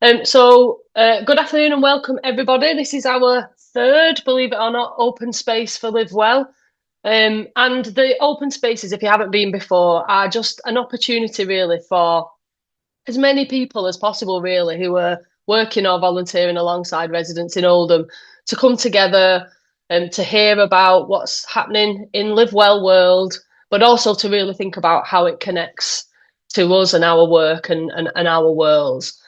Good afternoon and welcome everybody. This is our third, believe it or not, open space for Live Well. And the open spaces, if you haven't been before, are just an opportunity really for as many people as possible, really, who are working or volunteering alongside residents in Oldham to come together and to hear about what's happening in Live Well world, but also to really think about how it connects to us and our work and our worlds.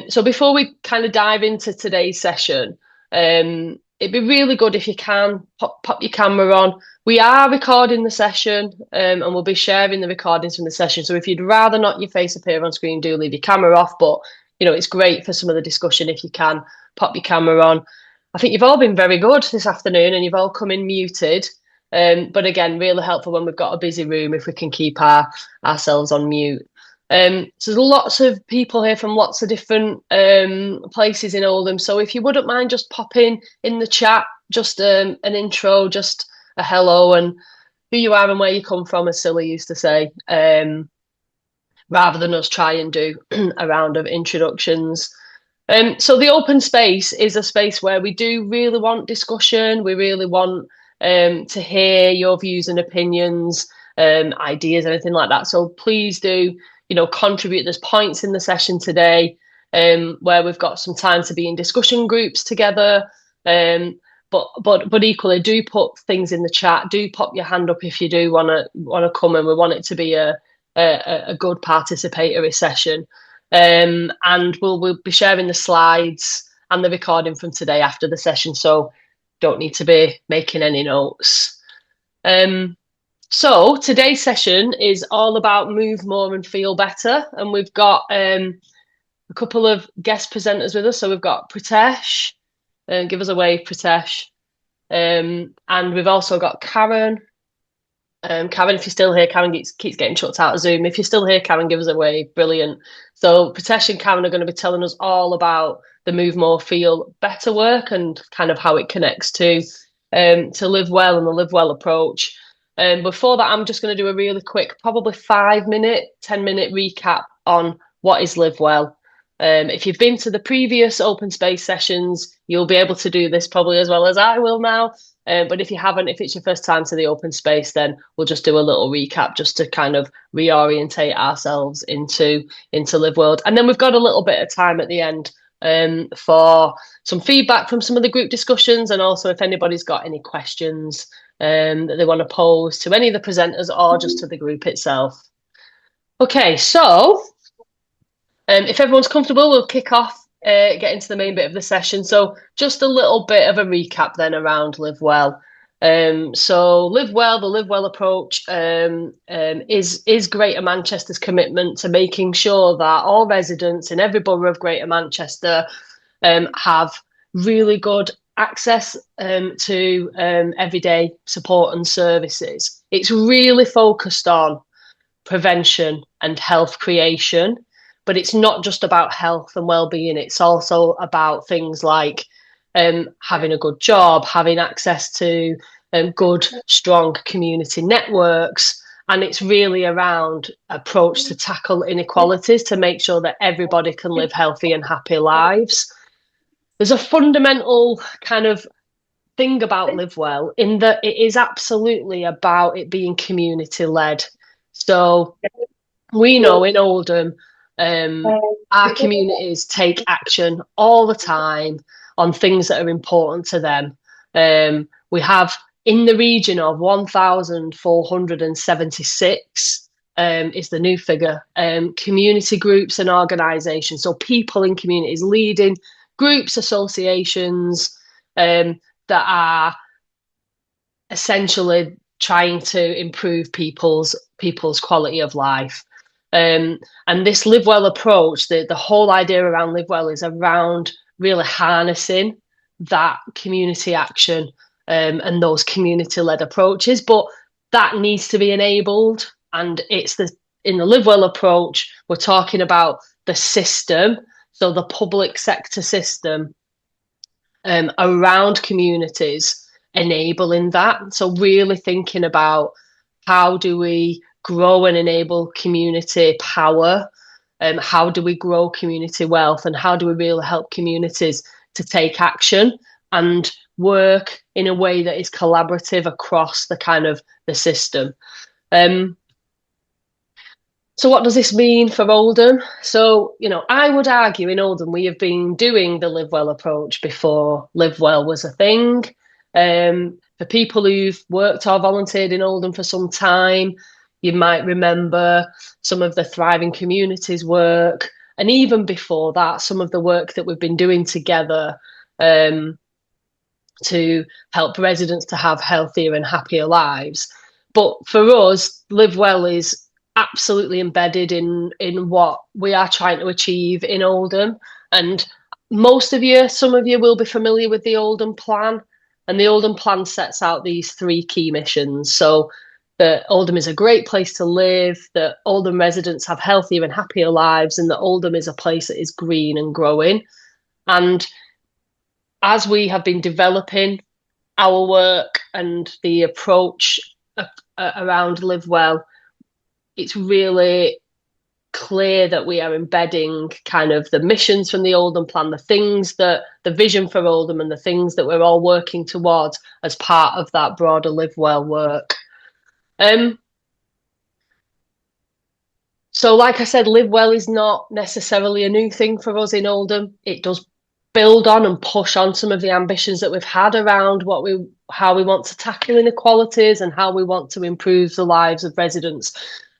So before we kind of dive into today's session, it'd be really good if you can pop your camera on. We are recording the session, and we'll be sharing the recordings from the session. So if you'd rather not your face appear on screen, do leave your camera off. But it's great for some of the discussion if you can pop your camera on. I think you've all been very good this afternoon, and you've all come in muted. But again, really helpful when we've got a busy room if we can keep ourselves on mute. So there's lots of people here from lots of different places in Oldham. So if you wouldn't mind just popping in the chat, just an intro, just a hello and who you are and where you come from, as Silly used to say, rather than us try and do a round of introductions. So the open space is a space where we do really want discussion. We really want to hear your views and opinions, ideas, anything like that. So please do, contribute. There's points in the session today where we've got some time to be in discussion groups together. But equally, do put things in the chat. Do pop your hand up if you do want to come, and we want it to be a good participatory session. And we'll be sharing the slides and the recording from today after the session, so don't need to be making any notes. So today's session is all about move more and feel better, and we've got a couple of guest presenters with us. So we've got Pritesh, give us a wave, Pritesh, and we've also got Karen. Karen, if you're still here, Karen keeps getting shut out of Zoom. If you're still here, Karen, give us a wave. Brilliant. So Pritesh and Karen are going to be telling us all about the Move More, Feel Better work and kind of how it connects to Live Well and the Live Well approach. Before that, I'm just going to do a really quick, probably 5-minute, 10-minute recap on what is Live Well. If you've been to the previous open space sessions, you'll be able to do this probably as well as I will now. But if you haven't, if it's your first time to the open space, then we'll just do a little recap just to kind of reorientate ourselves into Live World. And then we've got a little bit of time at the end for some feedback from some of the group discussions, and also if anybody's got any questions that they want to pose to any of the presenters or just to the group itself. Okay, so if everyone's comfortable, we'll kick off, get into the main bit of the session. So just a little bit of a recap then around Live Well. So Live Well, the Live Well approach is Greater Manchester's commitment to making sure that all residents in every borough of Greater Manchester have really good access to everyday support and services. It's really focused on prevention and health creation, but it's not just about health and well-being. It's also about things like having a good job, having access to good, strong community networks. And it's really around approach to tackle inequalities to make sure that everybody can live healthy and happy lives. There's a fundamental kind of thing about Live Well in that it is absolutely about it being community-led. So we know in Oldham, our communities take action all the time on things that are important to them. We have in the region of 1,476 is the new figure, community groups and organisations. So people in communities leading groups, associations that are essentially trying to improve people's quality of life. And this Live Well approach, the whole idea around Live Well is around really harnessing that community action and those community-led approaches, but that needs to be enabled. And it's in the Live Well approach, we're talking about the system, so the public sector system around communities enabling that. So really thinking about how do we grow and enable community power how do we grow community wealth, and how do we really help communities to take action and work in a way that is collaborative across the kind of the system. So what does this mean for Oldham? So, I would argue in Oldham we have been doing the Live Well approach before Live Well was a thing. For people who've worked or volunteered in Oldham for some time, you might remember some of the Thriving Communities work, and even before that, some of the work that we've been doing together to help residents to have healthier and happier lives. But for us, Live Well is absolutely embedded in what we are trying to achieve in Oldham. And some of you will be familiar with the Oldham Plan. And the Oldham Plan sets out these 3 key missions. So that Oldham is a great place to live, that Oldham residents have healthier and happier lives, and that Oldham is a place that is green and growing. And as we have been developing our work and the approach around Live Well, it's really clear that we are embedding kind of the missions from the Oldham Plan, the vision for Oldham, and the things that we're all working towards as part of that broader Live Well work. So like I said, Live Well is not necessarily a new thing for us in Oldham. It does build on and push on some of the ambitions that we've had around how we want to tackle inequalities and how we want to improve the lives of residents.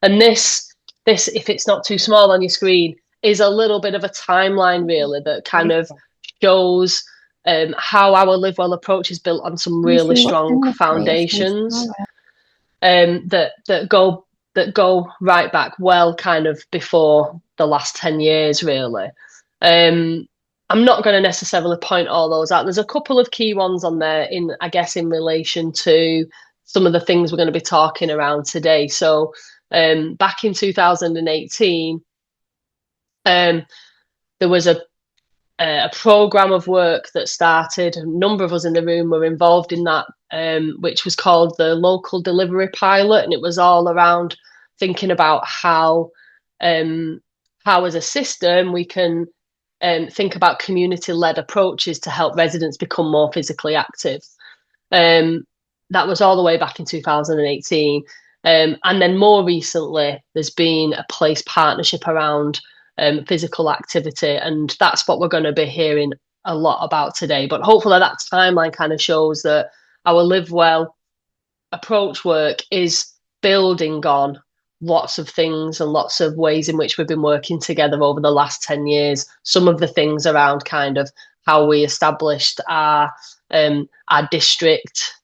And this, if it's not too small on your screen, is a little bit of a timeline really that kind of shows how our Live Well approach is built on some really strong foundations that go right back well kind of before the last 10 years really. I'm not going to necessarily point all those out. There's a couple of key ones on there in relation to some of the things we're going to be talking around today. So back in 2018, there was a program of work that started. A number of us in the room were involved in that, which was called the Local Delivery Pilot, and it was all around thinking about how as a system we can think about community-led approaches to help residents become more physically active. That was all the way back in 2018. And then more recently, there's been a place partnership around physical activity, and that's what we're going to be hearing a lot about today. But hopefully that timeline kind of shows that our Live Well approach work is building on lots of things and lots of ways in which we've been working together over the last 10 years. Some of the things around kind of how we established our district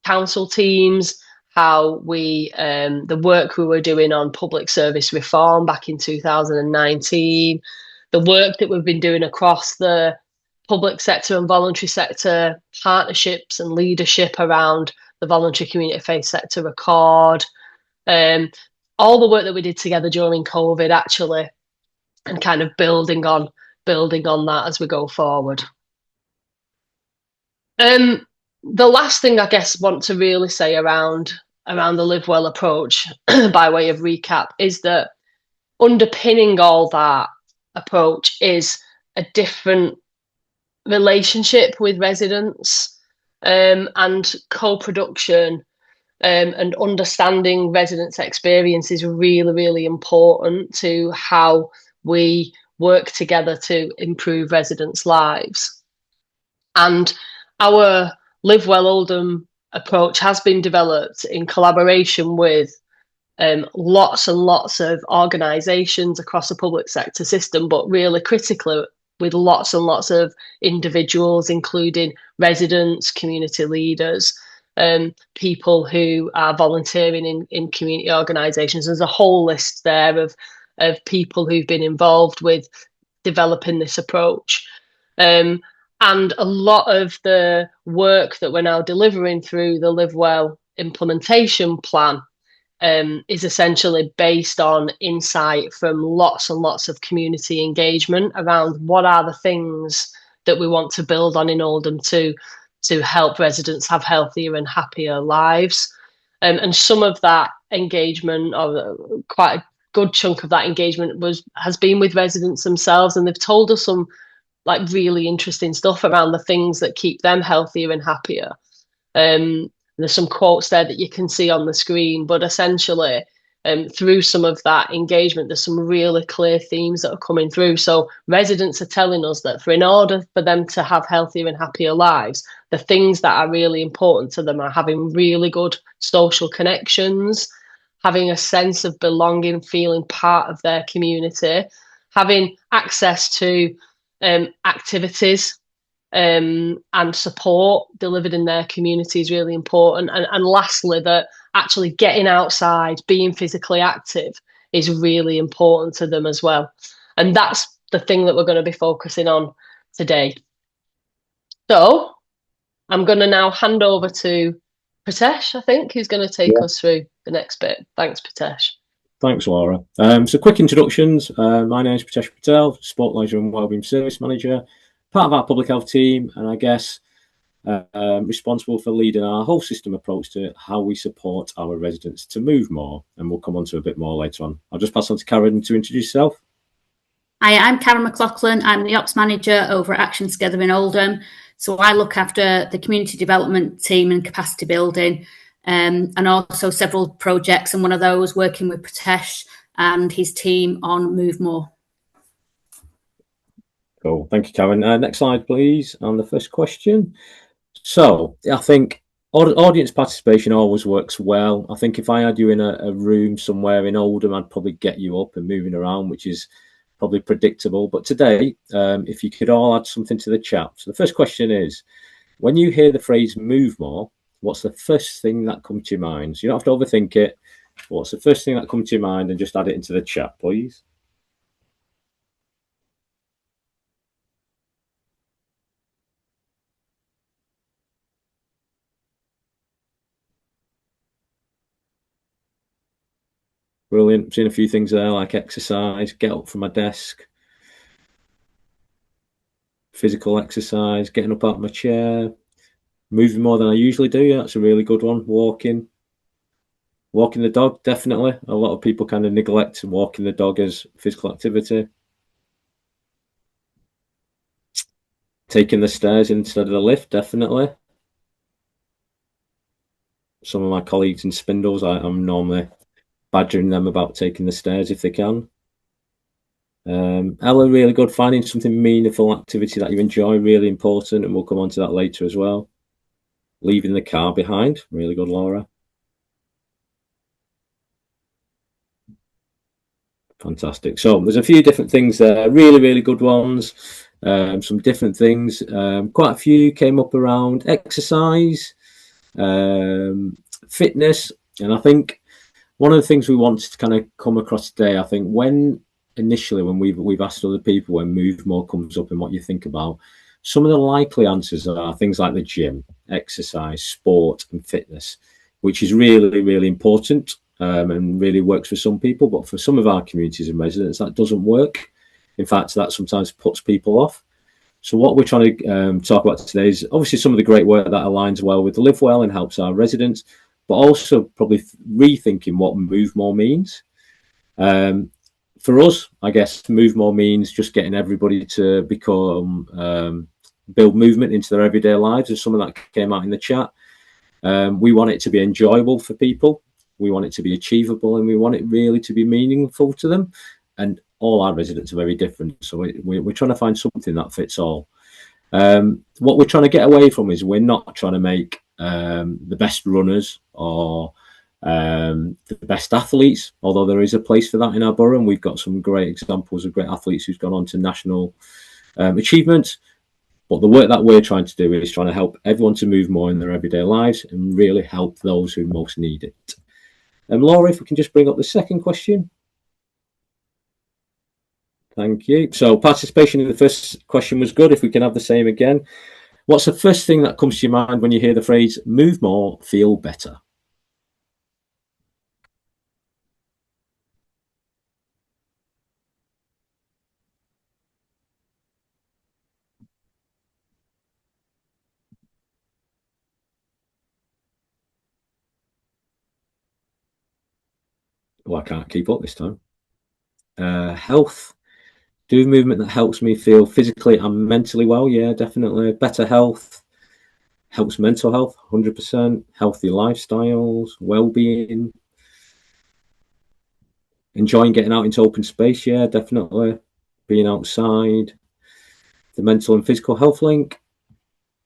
council teams, how we the work we were doing on public service reform back in 2019, the work that we've been doing across the public sector and voluntary sector partnerships and leadership around the voluntary community faith sector accord, all the work that we did together during COVID actually, and kind of building on that as we go forward. The last thing I guess want to really say around the Live Well approach by way of recap is that underpinning all that approach is a different relationship with residents, and co-production and understanding residents' experience is really, really important to how we work together to improve residents' lives. And our Live Well Oldham approach has been developed in collaboration with lots and lots of organisations across the public sector system, but really critically with lots and lots of individuals, including residents, community leaders, people who are volunteering in community organisations. There's a whole list there of people who've been involved with developing this approach. And a lot of the work that we're now delivering through the Live Well implementation plan is essentially based on insight from lots and lots of community engagement around what are the things that we want to build on in Oldham to help residents have healthier and happier lives. And some of that engagement, or quite good chunk of that engagement has been with residents themselves, and they've told us some like really interesting stuff around the things that keep them healthier and happier. There's some quotes there that you can see on the screen, but essentially, through some of that engagement, there's some really clear themes that are coming through. So residents are telling us that in order for them to have healthier and happier lives, the things that are really important to them are having really good social connections, having a sense of belonging, feeling part of their community, having access to activities and support delivered in their community is really important. And lastly, that actually getting outside, being physically active is really important to them as well. And that's the thing that we're going to be focusing on today. So I'm going to now hand over to Pritesh, I think, who's going to take us through the next bit. Thanks, Pritesh. Thanks, Laura. So quick introductions. My name is Pritesh Patel, Sport, Leisure and Wellbeing Service Manager, part of our public health team, and I guess responsible for leading our whole system approach to how we support our residents to move more. And we'll come on to a bit more later on. I'll just pass on to Karen to introduce yourself. Hi, I'm Karen McLaughlin. I'm the Ops Manager over at Action Together in Oldham. So I look after the community development team and capacity building, and also several projects, and one of those working with Pritesh and his team on Move More. Cool. Thank you, Karen. Next slide, please, on the first question. So I think audience participation always works well. I think if I had you in a room somewhere in Oldham, I'd probably get you up and moving around, which is probably predictable. But today, if you could all add something to the chat. So the first question is, when you hear the phrase move more, what's the first thing that comes to your mind? So you don't have to overthink it. What's the first thing that comes to your mind, and just add it into the chat, please. Brilliant. Seen a few things there, like exercise, get up from my desk, physical exercise, getting up out of my chair, moving more than I usually do. That's a really good one. Walking the dog, definitely. A lot of people kind of neglect walking the dog as physical activity. Taking the stairs instead of the lift, definitely. Some of my colleagues in Spindles, I'm normally badgering them about taking the stairs if they can. Ella, really good. Finding something meaningful activity that you enjoy, really important, and we'll come on to that later as well. Leaving the car behind, really good, Laura. Fantastic. So there's a few different things there, really, really good ones. Some different things. Quite a few came up around exercise, fitness, and I think one of the things we wanted to kind of come across today, I think initially when we've asked other people when Move More comes up and what you think about, some of the likely answers are things like the gym, exercise, sport and fitness, which is really, really important and really works for some people. But for some of our communities and residents, that doesn't work. In fact, that sometimes puts people off. So what we're trying to talk about today is obviously some of the great work that aligns well with Live Well and helps our residents, but also probably rethinking what Move More means. For us, I guess Move More means just getting everybody to become build movement into their everyday lives. As some of that came out in the chat, we want it to be enjoyable for people. We want it to be achievable, and we want it really to be meaningful to them. And all our residents are very different, so we're trying to find something that fits all. What we're trying to get away from is we're not trying to make the best runners or the best athletes, although there is a place for that in our borough, and we've got some great examples of great athletes who's gone on to national achievements. But the work that we're trying to do is trying to help everyone to move more in their everyday lives and really help those who most need it. Laura, if we can just bring up the second question. Thank you. So participation in the first question was good. If we can have the same again. What's the first thing that comes to your mind when you hear the phrase move more, feel better? Oh, I can't keep up this time. Health. Do movement that helps me feel physically and mentally well. Yeah, definitely. Better health. Helps mental health, 100%. Healthy lifestyles, well-being. Enjoying getting out into open space. Yeah, definitely. Being outside. The mental and physical health link.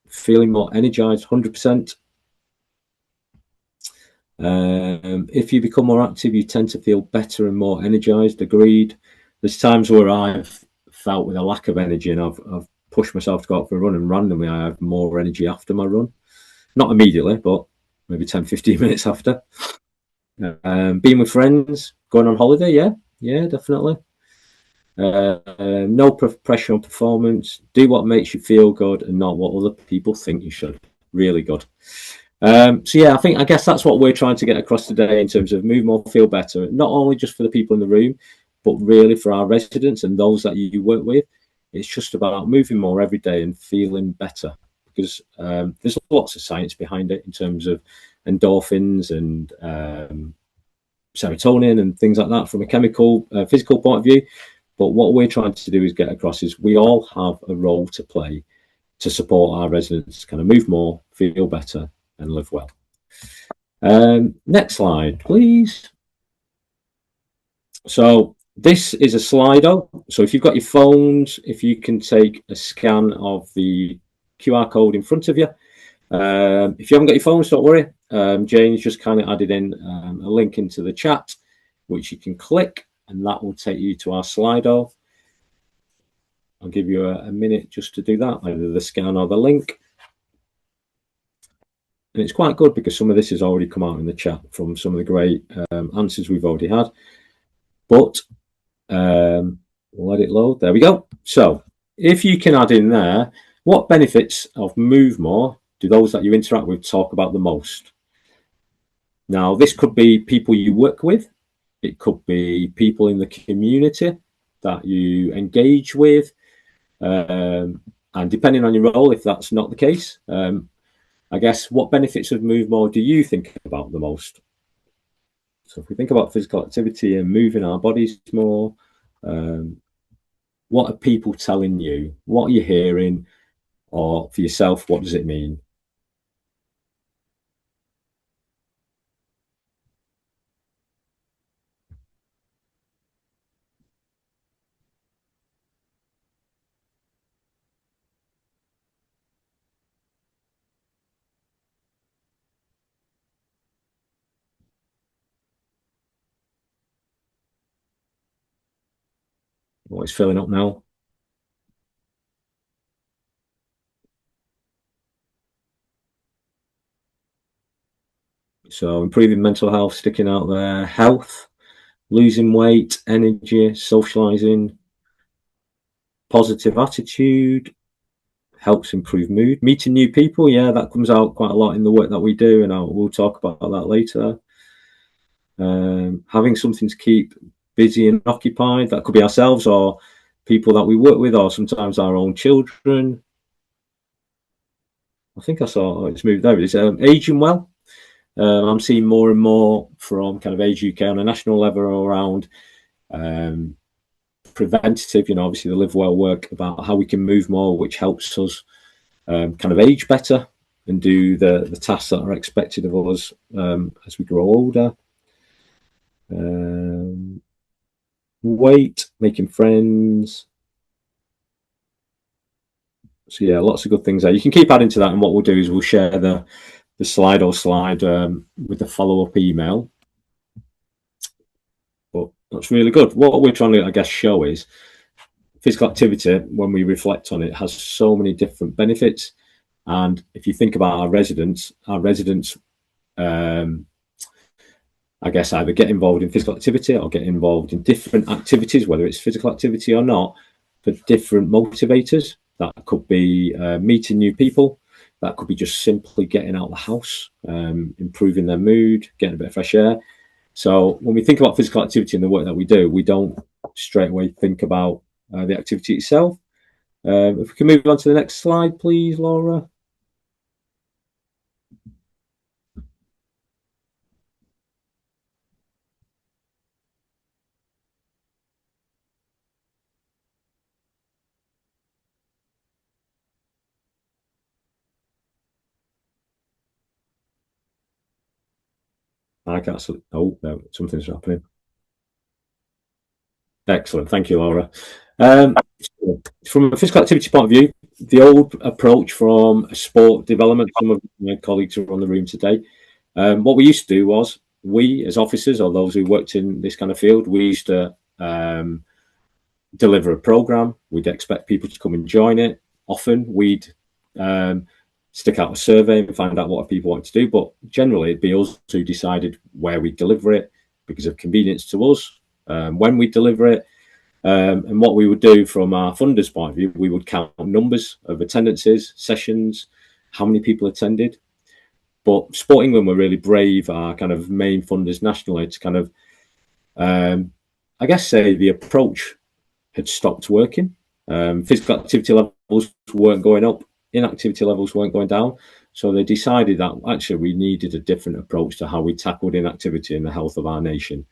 Feeling more energized, 100%. If you become more active, you tend to feel better and more energized. Agreed. There's times where I've felt with a lack of energy and I've pushed myself to go out for a run, and randomly I have more energy after my run. Not immediately, but maybe 10, 15 minutes after. Being with friends, going on holiday, yeah, definitely. No pressure on performance. Do what makes you feel good and not what other people think you should. Really good. So yeah, I guess that's what we're trying to get across today in terms of move more, feel better, not only just for the people in the room, but really for our residents and those that you work with. It's just about moving more every day and feeling better, because there's lots of science behind it in terms of endorphins and serotonin and things like that from a chemical, physical point of view. But what we're trying to do is get across is we all have a role to play to support our residents kind of move more, feel better, and live well. Next slide, please. So this is a Slido. So if you've got your phones, if you can take a scan of the QR code in front of you. If you haven't got your phones, don't worry. Jane's just kind of added in a link into the chat, which you can click, and that will take you to our Slido. I'll give you a minute just to do that, either the scan or the link. And it's quite good because some of this has already come out in the chat from some of the great answers we've already had. But we'll let it load. There we go. So if you can add in there, what benefits of Move More do those that you interact with talk about the most? Now, this could be people you work with. It could be people in the community that you engage with. And depending on your role, if that's not the case, I guess what benefits of Move More do you think about the most? So if we think about physical activity and moving our bodies more, what are people telling you? What are you hearing? Or for yourself, what does it mean? What is filling up now? So improving mental health, sticking out there, health, losing weight, energy, socializing, positive attitude, helps improve mood, meeting new people. Yeah, that comes out quite a lot in the work that we do, and we'll talk about that later. Having something to keep busy and occupied, that could be ourselves or people that we work with, or sometimes our own children. I think I saw it's moved over. It's aging well. I'm seeing more and more from kind of Age UK on a national level around preventative, obviously the Live Well work about how we can move more, which helps us kind of age better and do the tasks that are expected of us as we grow older. Weight, making friends. So yeah, lots of good things there. You can keep adding to that, and what we'll do is we'll share the Slido slide with the follow-up email. But that's really good. What we're trying to, I guess, show is physical activity, when we reflect on it, has so many different benefits. And if you think about our residents, I guess either get involved in physical activity or get involved in different activities, whether it's physical activity or not, for different motivators. That could be meeting new people. That could be just simply getting out of the house, improving their mood, getting a bit of fresh air. So when we think about physical activity and the work that we do, we don't straight away think about the activity itself. If we can move on to the next slide, please, Laura. I can't see. Oh, no, something's happening. Excellent. Thank you, Laura. From a physical activity point of view, the old approach from sport development, some of my colleagues are on the room today. What we used to do was, we as officers or those who worked in this kind of field, we used to deliver a program. We'd expect people to come and join it. Often we'd stick out a survey and find out what people want to do, but generally it'd be us who decided where we deliver it because of convenience to us, when we deliver it. And what we would do from our funders' point of view, we would count numbers of attendances, sessions, how many people attended. But Sport England were really brave, our kind of main funders nationally, to kind of, I guess, say the approach had stopped working. Physical activity levels weren't going up, inactivity levels weren't going down. So they decided that actually we needed a different approach to how we tackled inactivity and the health of our nation.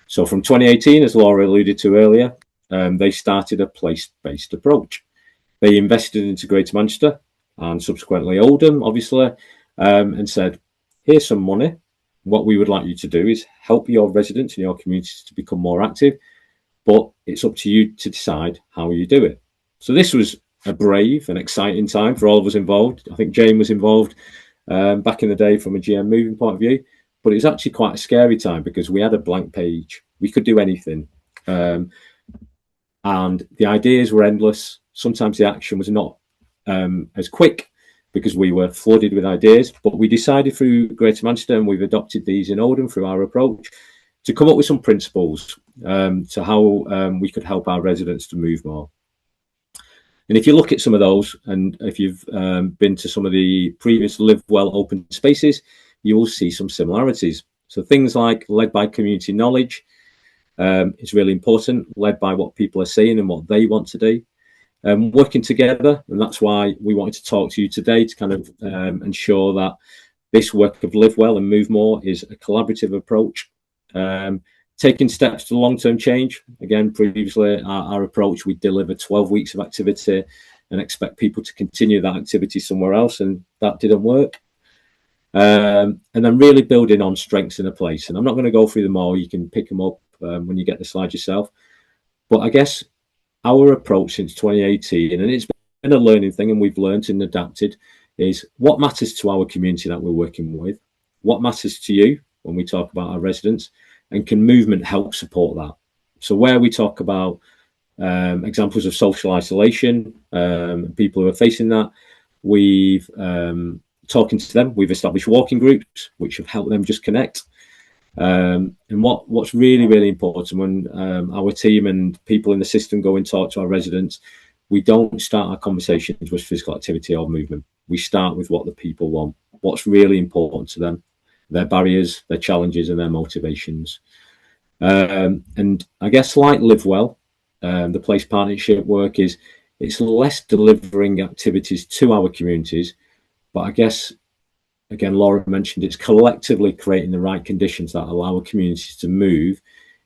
So from 2018, as Laura alluded to earlier, they started a place-based approach. They invested into Greater Manchester and subsequently Oldham, obviously, and said, here's some money. What we would like you to do is help your residents and your communities to become more active, but it's up to you to decide how you do it. So this was a brave and exciting time for all of us involved. I think Jane was involved back in the day from a GM Moving point of view, but it was actually quite a scary time because we had a blank page. We could do anything. And the ideas were endless. Sometimes the action was not as quick because we were flooded with ideas, but we decided through Greater Manchester, and we've adopted these in Oldham through our approach, to come up with some principles to how we could help our residents to move more. And if you look at some of those, and if you've been to some of the previous Live Well open spaces, you will see some similarities. So things like led by community knowledge is really important, led by what people are saying and what they want to do. Working together, and that's why we wanted to talk to you today to kind of ensure that this work of Live Well and Move More is a collaborative approach. Taking steps to long-term change. Again, previously our approach, we deliver 12 weeks of activity and expect people to continue that activity somewhere else, and that didn't work. And then really building on strengths in a place. And I'm not going to go through them all. You can pick them up when you get the slide yourself. But I guess our approach since 2018, and it's been a learning thing, and we've learned and adapted, is what matters to our community that we're working with, what matters to you when we talk about our residents, and can movement help support that? So where we talk about examples of social isolation, people who are facing that, we've talking to them, we've established walking groups which have helped them just connect. And what's really, really important when our team and people in the system go and talk to our residents, we don't start our conversations with physical activity or movement. We start with what the people want, what's really important to them, their barriers, their challenges, and their motivations. And I guess like Live Well, the place partnership work it's less delivering activities to our communities, but I guess, again, Laura mentioned, it's collectively creating the right conditions that allow our communities to move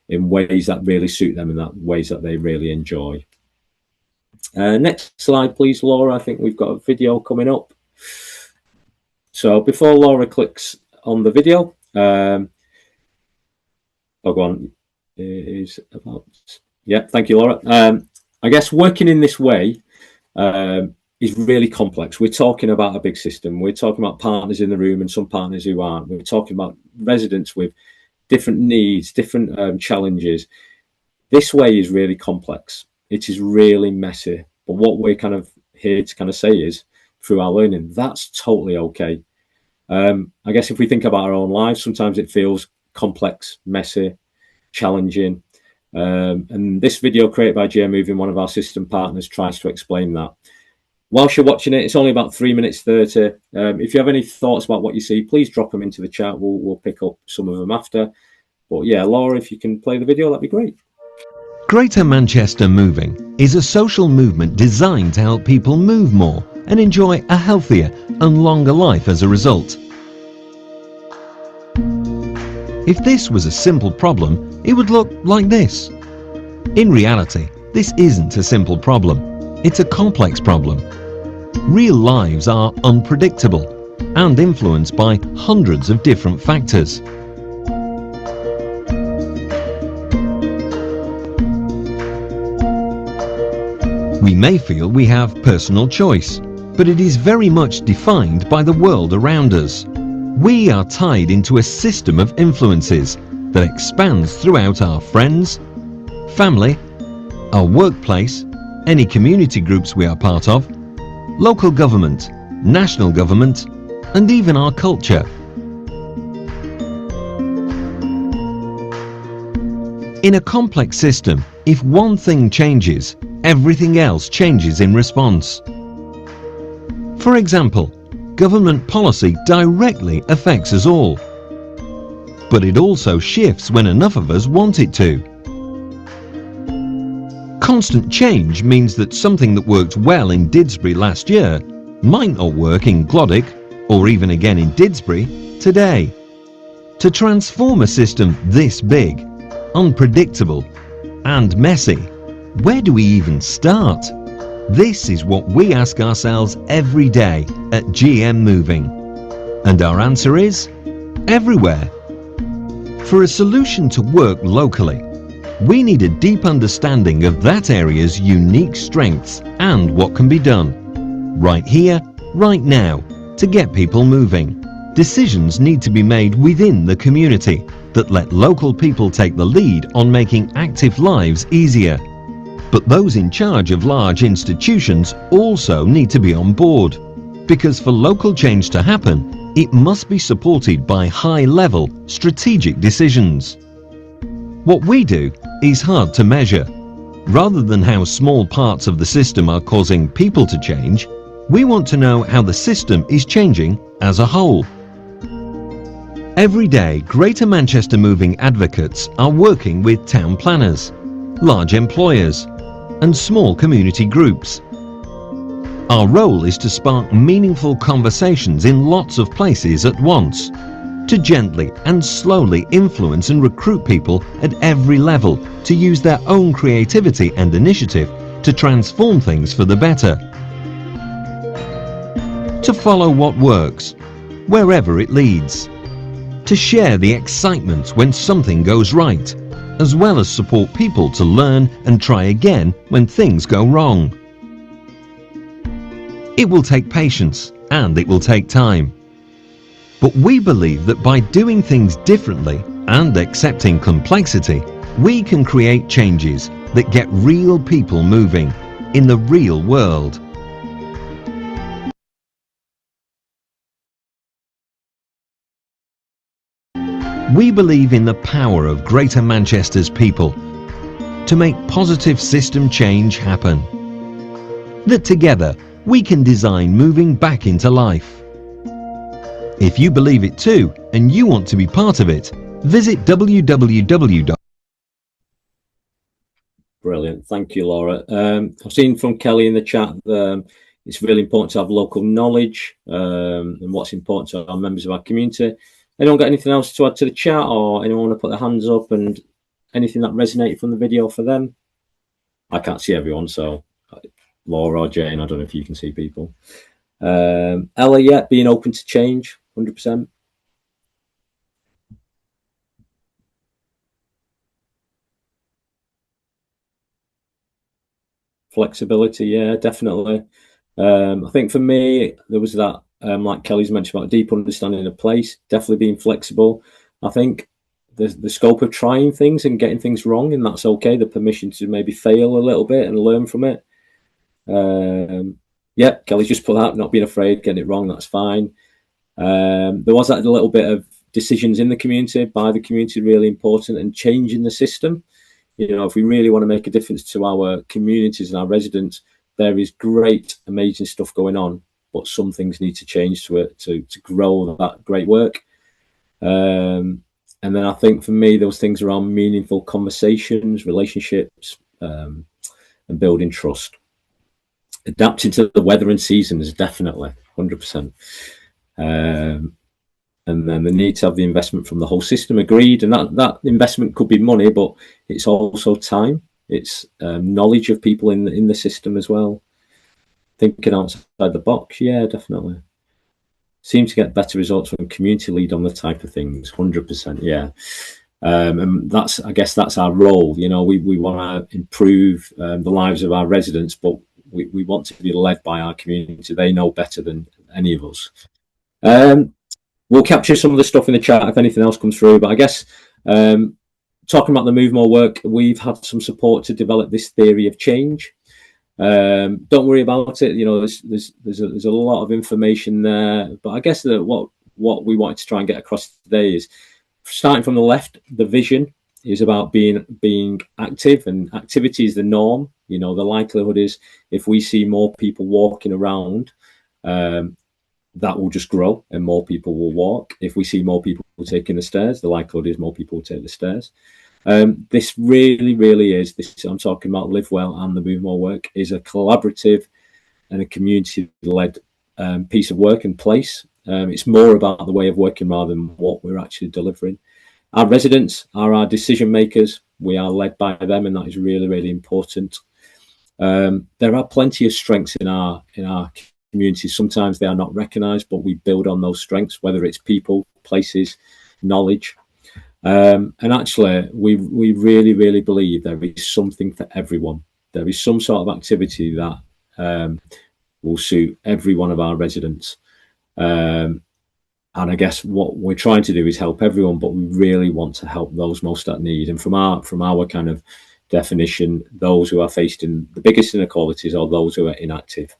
in ways that really suit them and that ways that they really enjoy. Next slide, please, Laura. I think we've got a video coming up. So before Laura clicks on the video, go on. Is about, yeah, thank you, Laura. I guess working in this way is really complex. We're talking about a big system. We're talking about partners in the room and some partners who aren't. We're talking about residents with different needs, different challenges. This way is really complex. It is really messy. But what we're kind of here to kind of say is, through our learning, that's totally okay. I guess if we think about our own lives, sometimes it feels complex, messy, challenging. And this video created by GM Moving, one of our system partners, tries to explain that. Whilst you're watching it, it's only about 3 minutes 30. If you have any thoughts about what you see, please drop them into the chat. We'll pick up some of them after. But yeah, Laura, if you can play the video, that'd be great. Greater Manchester Moving is a social movement designed to help people move more and enjoy a healthier and longer life as a result. If this was a simple problem, it would look like this. In reality, this isn't a simple problem. It's a complex problem. Real lives are unpredictable and influenced by hundreds of different factors. We may feel we have personal choice, but it is very much defined by the world around us. We are tied into a system of influences that expands throughout our friends, family, our workplace, any community groups we are part of, local government, national government, and even our culture. In a complex system, if one thing changes, everything else changes in response. For example, government policy directly affects us all, but it also shifts when enough of us want it to. Constant change means that something that worked well in Didsbury last year might not work in Glodick, or even again in Didsbury, today. To transform a system this big, unpredictable, and messy, where do we even start? This is what we ask ourselves every day at GM Moving. And our answer is everywhere. For a solution to work locally, we need a deep understanding of that area's unique strengths and what can be done. Right here, right now, to get people moving. Decisions need to be made within the community that let local people take the lead on making active lives easier. But those in charge of large institutions also need to be on board, because for local change to happen, it must be supported by high-level strategic decisions. What we do is hard to measure. Rather than how small parts of the system are causing people to change, we want to know how the system is changing as a whole. Every day, Greater Manchester Moving advocates are working with town planners, large employers, and small community groups. Our role is to spark meaningful conversations in lots of places at once, to gently and slowly influence and recruit people at every level to use their own creativity and initiative to transform things for the better. To follow what works, wherever it leads. To share the excitement when something goes right, as well as support people to learn and try again when things go wrong. It will take patience and it will take time. But we believe that by doing things differently and accepting complexity, we can create changes that get real people moving in the real world. We believe in the power of Greater Manchester's people to make positive system change happen. That together we can design moving back into life. If you believe it too and you want to be part of it, visit www. Brilliant, thank you, Laura. I've seen from Kelly in the chat it's really important to have local knowledge and what's important to our members of our community. Anyone got anything else to add to the chat, or anyone want to put their hands up and anything that resonated from the video for them? I can't see everyone, so Laura or Jane, I don't know if you can see people. Ella, yeah, being open to change, 100%. Flexibility, yeah, definitely. I think for me, there was that, like Kelly's mentioned, about a deep understanding of place, definitely being flexible. I think the scope of trying things and getting things wrong, and that's okay, the permission to maybe fail a little bit and learn from it. Yeah, Kelly's just put that, not being afraid, getting it wrong, that's fine. There was that little bit of decisions in the community, by the community, really important, and changing the system. You know, if we really want to make a difference to our communities and our residents, there is great, amazing stuff going on, but some things need to change to grow that great work. And then I think for me, those things around meaningful conversations, relationships, and building trust. Adapting to the weather and seasons, definitely, 100%. And then the need to have the investment from the whole system, agreed. And that investment could be money, but it's also time. It's knowledge of people in the system as well. Thinking outside the box, yeah, definitely. Seem to get better results from community lead on the type of things, 100%, yeah. And I guess that's our role. You know, we want to improve the lives of our residents, but we want to be led by our community. They know better than any of us. We'll capture some of the stuff in the chat if anything else comes through, but I guess talking about the Move More work, we've had some support to develop this theory of change. Don't worry about it. You know, there's a lot of information there, but I guess that what we wanted to try and get across today is, starting from the left, the vision is about being active, and activity is the norm. You know, the likelihood is if we see more people walking around, that will just grow and more people will walk. If we see more people taking the stairs, the likelihood is more people will take the stairs. This really is, this I'm talking about Live Well and the Move More work, is a collaborative and a community-led piece of work and place. It's more about the way of working rather than what we're actually delivering. Our residents are our decision makers. We are led by them, and that is really important. There are plenty of strengths in our communities. Sometimes they are not recognised, but we build on those strengths, whether it's people, places, knowledge. And actually, we really believe there is something for everyone. There is some sort of activity that will suit every one of our residents. And I guess what we're trying to do is help everyone, but we really want to help those most at need. And from our kind of definition, those who are facing the biggest inequalities are those who are inactive.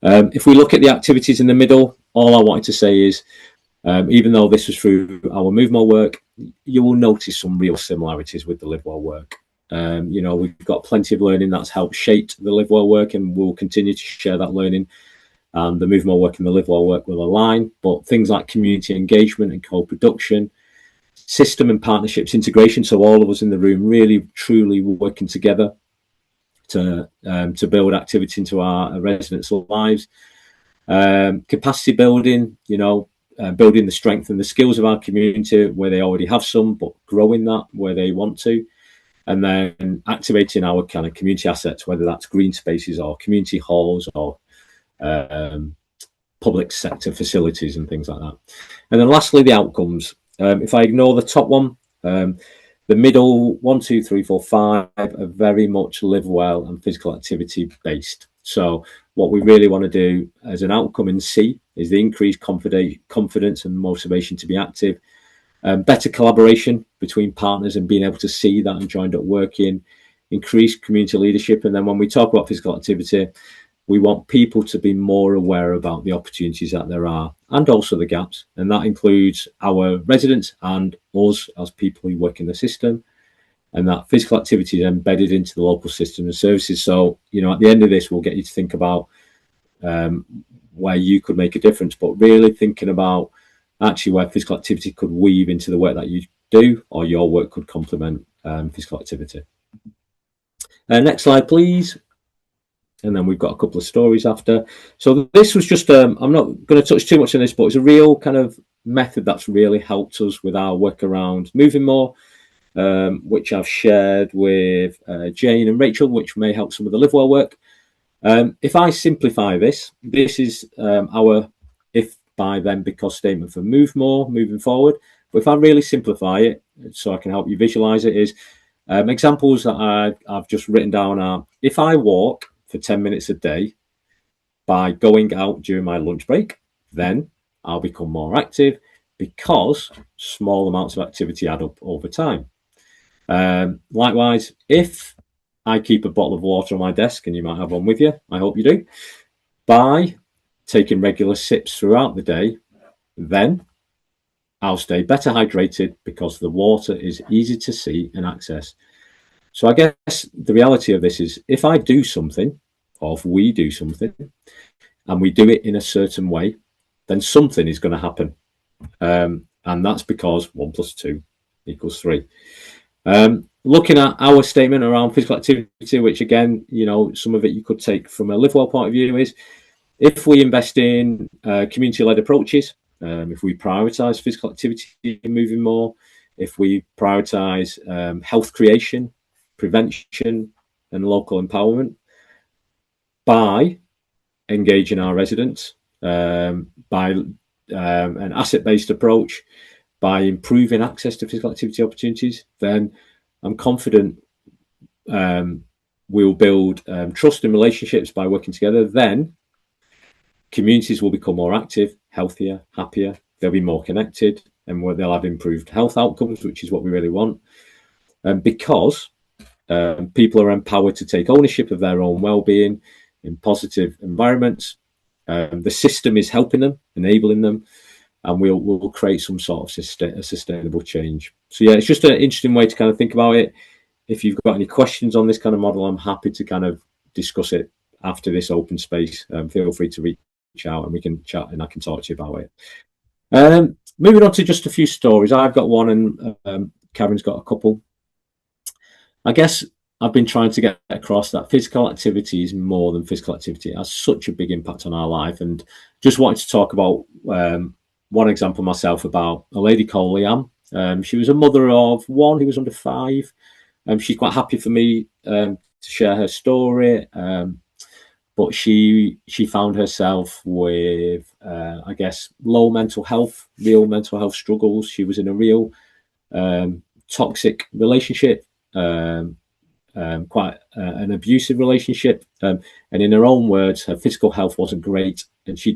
If we look at the activities in the middle, all I wanted to say is, even though this was through our Move More work, you will notice some real similarities with the Live Well work. You know, we've got plenty of learning that's helped shape the Live Well work, and we'll continue to share that learning. And the Move More work and the Live Well work will align, but things like community engagement and co-production, system and partnerships integration, so all of us in the room really truly working together to build activity into our residents' lives. Capacity building, you know, building the strength and the skills of our community where they already have some, but growing that where they want to. And then activating our kind of community assets, whether that's green spaces or community halls or public sector facilities and things like that. And then lastly, the outcomes. If I ignore the top one, the middle 1, 2, 3, 4, 5 are very much Live Well and physical activity based. So what we really want to do as an outcome in C is the increased confidence and motivation to be active, better collaboration between partners and being able to see that and joined up working, increased community leadership. And then when we talk about physical activity, we want people to be more aware about the opportunities that there are and also the gaps. And that includes our residents and us as people who work in the system. And that physical activity is embedded into the local system and services. So, you know, at the end of this, we'll get you to think about where you could make a difference, but really thinking about actually where physical activity could weave into the work that you do, or your work could complement physical activity. Next slide, please. And then we've got a couple of stories after. So this was just, I'm not going to touch too much on this, but it's a real kind of method that's really helped us with our work around moving more, which I've shared with Jane and Rachel, which may help some of the Live Well work. If I simplify this, this is our if, by, then, because statement for Move More, moving forward. But if I really simplify it, so I can help you visualize it, is examples that I've just written down are, if I walk for 10 minutes a day by going out during my lunch break, then I'll become more active because small amounts of activity add up over time. Likewise, if I keep a bottle of water on my desk, and you might have one with you, I hope you do, by taking regular sips throughout the day, then I'll stay better hydrated because the water is easy to see and access. So I guess the reality of this is, if I do something, or if we do something, and we do it in a certain way, then something is going to happen. And that's because 1 + 2 = 3. Looking at our statement around physical activity, which again, you know, some of it you could take from a Live Well point of view, is if we invest in community-led approaches, if we prioritise physical activity and moving more, if we prioritise health creation, prevention and local empowerment, by engaging our residents, by an asset-based approach, by improving access to physical activity opportunities, then I'm confident we'll build trust and relationships by working together. Then communities will become more active, healthier, happier. They'll be more connected, and they'll have improved health outcomes, which is what we really want. Because people are empowered to take ownership of their own well-being in positive environments. The system is helping them, enabling them, and we'll create some sort of sustainable change. So yeah, it's just an interesting way to kind of think about it. If you've got any questions on this kind of model, I'm happy to kind of discuss it after this open space. Feel free to reach out and we can chat and I can talk to you about it. Moving on to just a few stories. I've got one and Karen's got a couple. I guess I've been trying to get across that physical activity is more than physical activity. It has such a big impact on our life. And just wanted to talk about one example myself about a lady called Leanne. She was a mother of one who was under 5. She's quite happy for me to share her story. But she found herself with, I guess, low mental health, real mental health struggles. She was in a real toxic relationship. Quite an abusive relationship, and in her own words, her physical health wasn't great, and she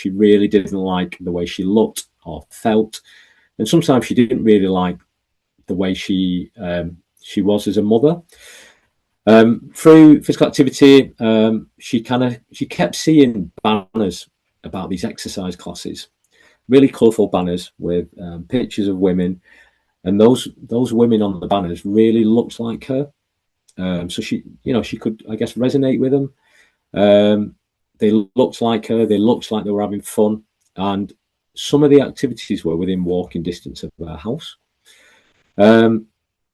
really didn't like the way she looked or felt, and sometimes she didn't really like the way she was as a mother. Through physical activity, she kept seeing banners about these exercise classes, really colourful banners with pictures of women, and those women on the banners really looked like her. So she could, I guess, resonate with them. They looked like her. They looked like they were having fun, and some of the activities were within walking distance of her house.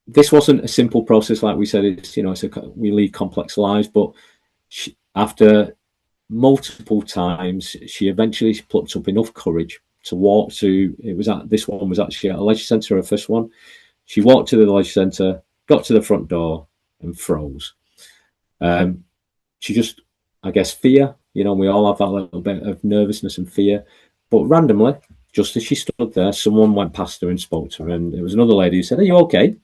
This wasn't a simple process, like we said. We lead complex lives, but after multiple times, she eventually plucked up enough courage to walk to. This one was actually at a leisure centre. Her first one. She walked to the leisure centre, got to the front door, and froze. She just, I guess, fear. We all have that little bit of nervousness and fear. But randomly, just as she stood there, someone went past her and spoke to her, and it was another lady who said, "Are you okay?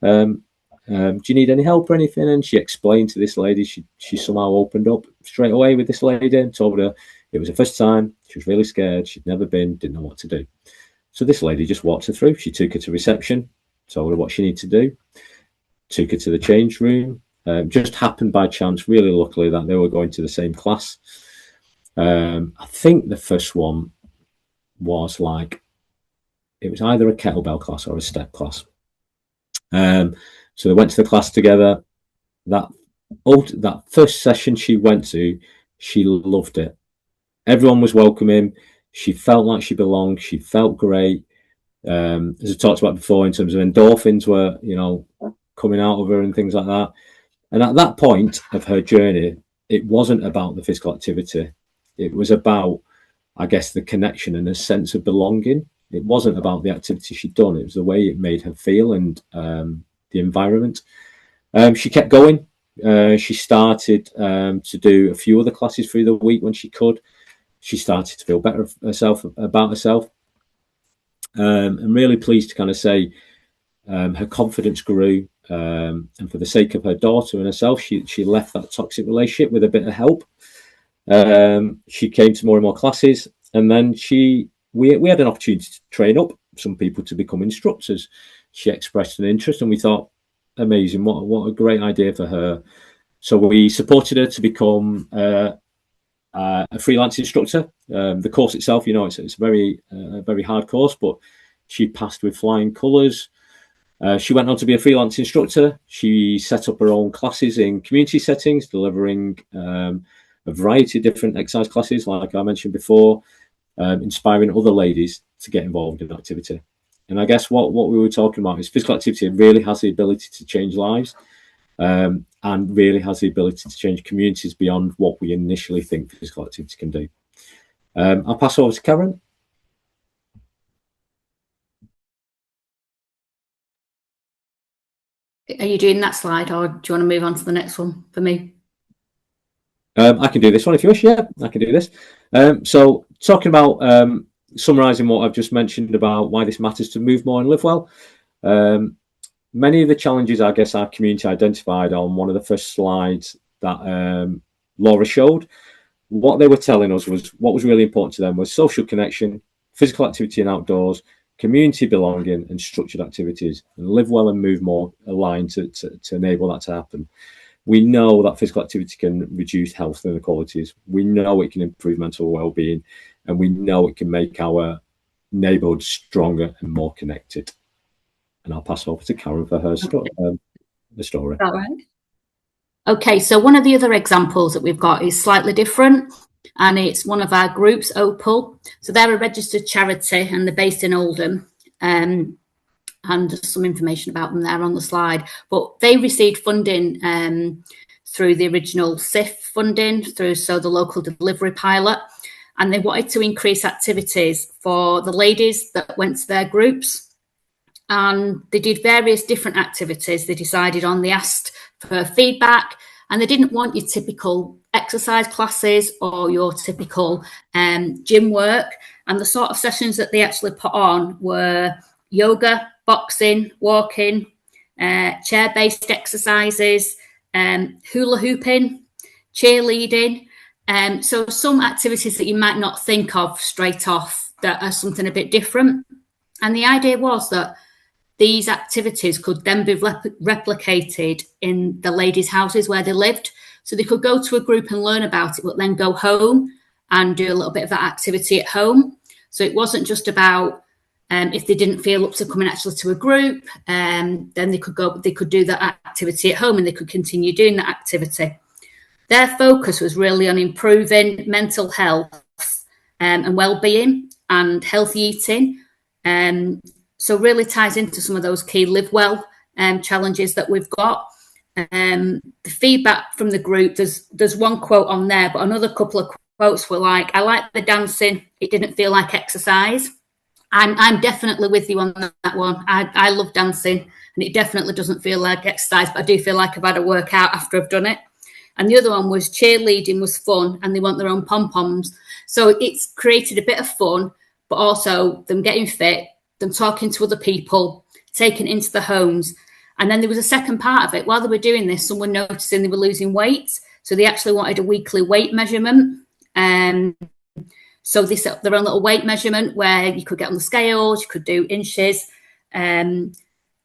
Do you need any help or anything?" And she explained to this lady. She somehow opened up straight away with this lady and told her it was her first time. She was really scared. She'd never been, didn't know what to do. So this lady just walked her through. She took her to reception, told her what she needed to do, took her to the change room. Just happened by chance, really luckily, that they were going to the same class. I think the first one was it was either a kettlebell class or a step class. So they went to the class together. That first session she went to, she loved it. Everyone was welcoming. She felt like she belonged. She felt great. As I talked about before, in terms of endorphins were, coming out of her and things like that. And at that point of her journey, it wasn't about the physical activity. It was about, I guess, the connection and a sense of belonging. It wasn't about the activity she'd done. It was the way it made her feel and the environment. She kept going. She started to do a few other classes through the week when she could. She started to feel better about herself. I'm really pleased to kind of say her confidence grew. And for the sake of her daughter and herself, she left that toxic relationship with a bit of help. She came to more and more classes, and then we had an opportunity to train up some people to become instructors. She expressed an interest, and we thought, amazing, what a great idea for her. So we supported her to become a freelance instructor. The course itself, it's a very hard course, but she passed with flying colours. She went on to be a freelance instructor. She set up her own classes in community settings, delivering a variety of different exercise classes, like I mentioned before, inspiring other ladies to get involved in activity. And I guess what we were talking about is physical activity really has the ability to change lives, and really has the ability to change communities beyond what we initially think physical activity can do. I'll pass over to Karen. Are you doing that slide, or do you want to move on to the next one for me? I can do this one if you wish. Yeah, I can do this. So talking about summarising what I've just mentioned about why this matters to move more and live well. many of the challenges, I guess, our community identified on one of the first slides that Laura showed, what they were telling us was what was really important to them was social connection, physical activity and outdoors, community belonging, and structured activities, and live well and move more aligned to enable that to happen. We know that physical activity can reduce health inequalities. We know it can improve mental well-being, and we know it can make our neighbourhoods stronger and more connected. And I'll pass over to Karen for her the story. All right. Okay, so one of the other examples that we've got is slightly different, and it's one of our groups, Opal. So they're a registered charity and they're based in Oldham. And there's some information about them there on the slide. But they received funding through the original SIF funding, so the local delivery pilot. And they wanted to increase activities for the ladies that went to their groups. And they did various different activities. They decided on, they asked for feedback, and they didn't want your typical exercise classes or your typical gym work. And the sort of sessions that they actually put on were yoga, boxing, walking, chair-based exercises, hula hooping, cheerleading. So some activities that you might not think of straight off that are something a bit different. And the idea was that these activities could then be replicated in the ladies' houses where they lived. So they could go to a group and learn about it, but then go home and do a little bit of that activity at home. So it wasn't just about if they didn't feel up to coming actually to a group, then they could do that activity at home and they could continue doing that activity. Their focus was really on improving mental health and well-being and healthy eating. So really ties into some of those key live well challenges that we've got. The feedback from the group, there's one quote on there, but another couple of quotes were like, I like the dancing, it didn't feel like exercise. I'm definitely with you on that one. I love dancing and it definitely doesn't feel like exercise, but I do feel like I've had a workout after I've done it. And the other one was cheerleading was fun and they want their own pom-poms. So it's created a bit of fun, but also them getting fit, them talking to other people, taking it into the homes. And then there was a second part of it. While they were doing this, someone noticing they were losing weight. So they actually wanted a weekly weight measurement. So they set up their own little weight measurement where you could get on the scales, you could do inches. And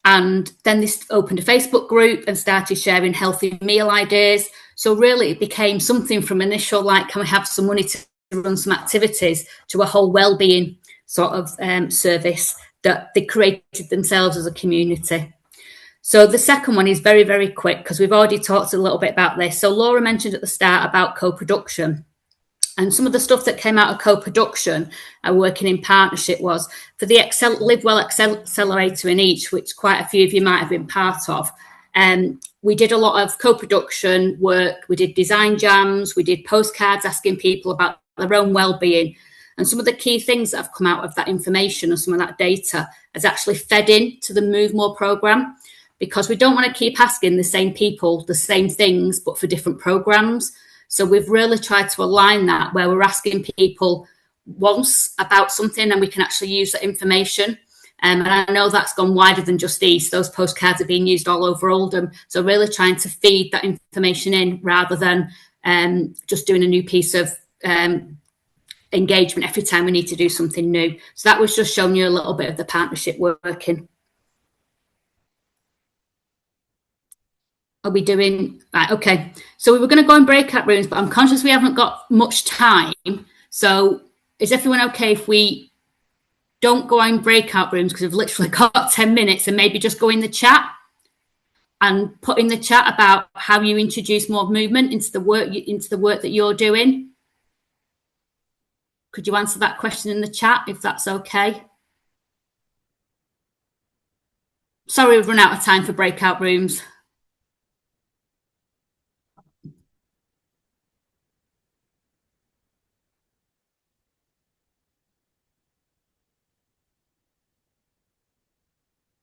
then they opened a Facebook group and started sharing healthy meal ideas. So really it became something from initial, like, can we have some money to run some activities, to a whole well-being sort of service that they created themselves as a community. So the second one is very, very quick because we've already talked a little bit about this. So Laura mentioned at the start about co-production. And some of the stuff that came out of co-production and working in partnership was for the Live Well Accelerator in Each, which quite a few of you might have been part of. We did a lot of co-production work. We did design jams. We did postcards asking people about their own well-being. And some of the key things that have come out of that information and some of that data has actually fed into the Move More programme, because we don't want to keep asking the same people the same things, but for different programmes. So we've really tried to align that where we're asking people once about something and we can actually use that information. And I know that's gone wider than just East. Those postcards are being used all over Oldham. So really trying to feed that information in rather than just doing a new piece of engagement every time we need to do something new. So that was just showing you a little bit of the partnership working. Are we doing right? Okay, so we were going to go in breakout rooms, but I'm conscious we haven't got much time. So is everyone okay if we don't go in breakout rooms, because we've literally got 10 minutes, and maybe just go in the chat and put in the chat about how you introduce more movement into the work that you're doing? Could you answer that question in the chat if that's okay? Sorry, we've run out of time for breakout rooms.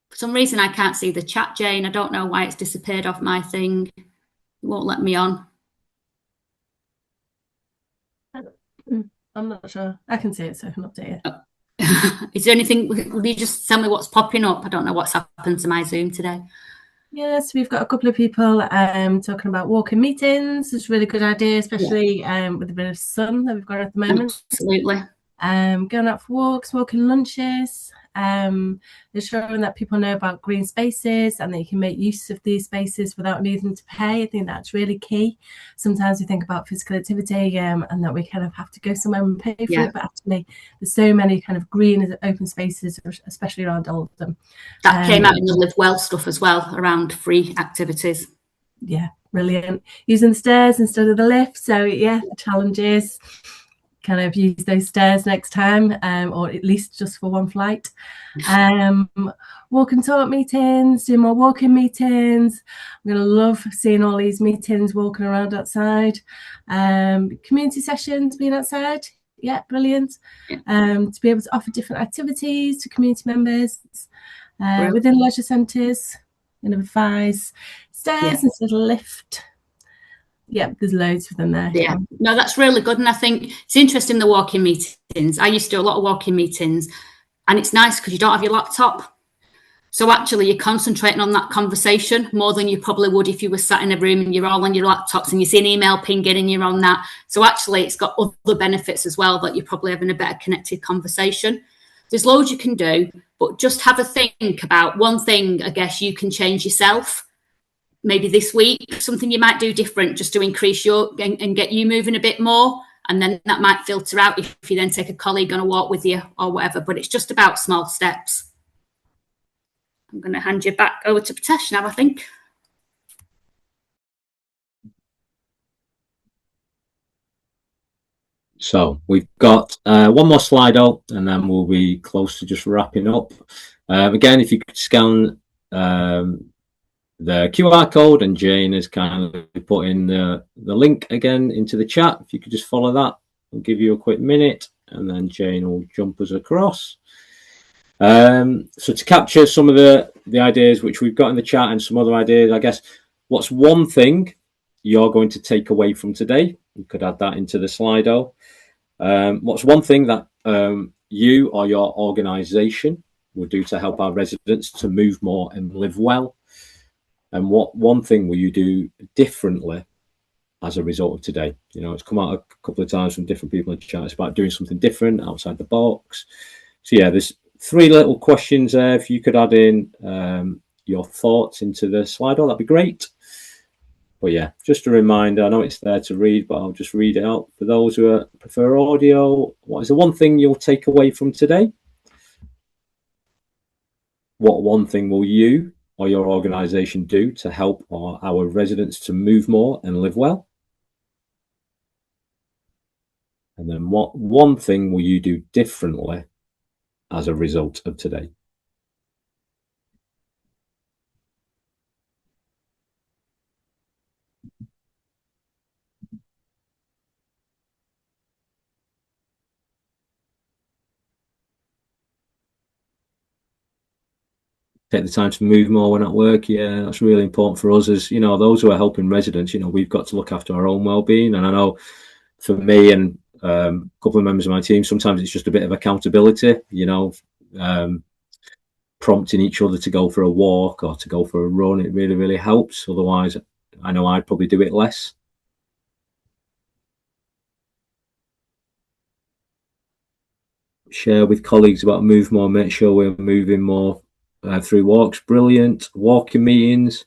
For some reason, I can't see the chat, Jane. I don't know why it's disappeared off my thing. It won't let me on. I'm not sure. I can see it, so I can update it. Oh. Is there anything, will you just tell me what's popping up? I don't know what's happened to my Zoom today. Yes, we've got a couple of people talking about walking meetings. It's a really good idea, especially with a bit of sun that we've got at the moment. Absolutely. Going out for walks, walking lunches. Ensuring that people know about green spaces and that you can make use of these spaces without needing to pay. I think that's really key. Sometimes we think about physical activity and that we kind of have to go somewhere and pay for it, but actually there's so many kind of green open spaces, especially around Oldham. That came out in the Live Well stuff as well, around free activities. Yeah, brilliant. Using the stairs instead of the lift. So yeah, the challenge is kind of use those stairs next time, or at least just for one flight. Walk and talk meetings, do more walking meetings. I'm going to love seeing all these meetings walking around outside. Community sessions, being outside. Yeah, brilliant. To be able to offer different activities to community members within leisure centres. You know, advise stairs instead of lift. Yeah, there's loads for them there. Yeah, no, that's really good. And I think it's interesting, the walking meetings. I used to do a lot of walking meetings, and it's nice because you don't have your laptop. So actually you're concentrating on that conversation more than you probably would if you were sat in a room and you're all on your laptops and you see an email pinging and you're on that. So actually it's got other benefits as well, that you're probably having a better connected conversation. There's loads you can do, but just have a think about one thing, I guess, you can change yourself. Maybe this week, something you might do different just to increase your and get you moving a bit more. And then that might filter out if you then take a colleague on a walk with you or whatever. But it's just about small steps. I'm going to hand you back over to Pritesh now, I think. So we've got one more slide up and then we'll be close to just wrapping up. Again, if you could scan the QR code, and Jane has kind of put in the link again into the chat. If you could just follow that, I'll give you a quick minute and then Jane will jump us across. So to capture some of the ideas which we've got in the chat and some other ideas, I guess, what's one thing you're going to take away from today? You could add that into the Slido. What's one thing that you or your organisation will do to help our residents to move more and live well? And what one thing will you do differently as a result of today? You know, it's come out a couple of times from different people in the chat. It's about doing something different outside the box. So yeah, there's 3 little questions there. If you could add in your thoughts into the Slido, that'd be great. But yeah, just a reminder, I know it's there to read, but I'll just read it out for those who prefer audio. What is the one thing you'll take away from today? What one thing will you or your organisation do to help our residents to move more and live well? And then what one thing will you do differently as a result of today? Take the time to move more when at work. Yeah, that's really important for us as, you know, those who are helping residents. You know, we've got to look after our own well-being. And I know for me and a couple of members of my team, sometimes it's just a bit of accountability, you know, prompting each other to go for a walk or to go for a run. It really, really helps. Otherwise, I know I'd probably do it less. Share with colleagues about move more, make sure we're moving more through walks. Brilliant. Walking meetings.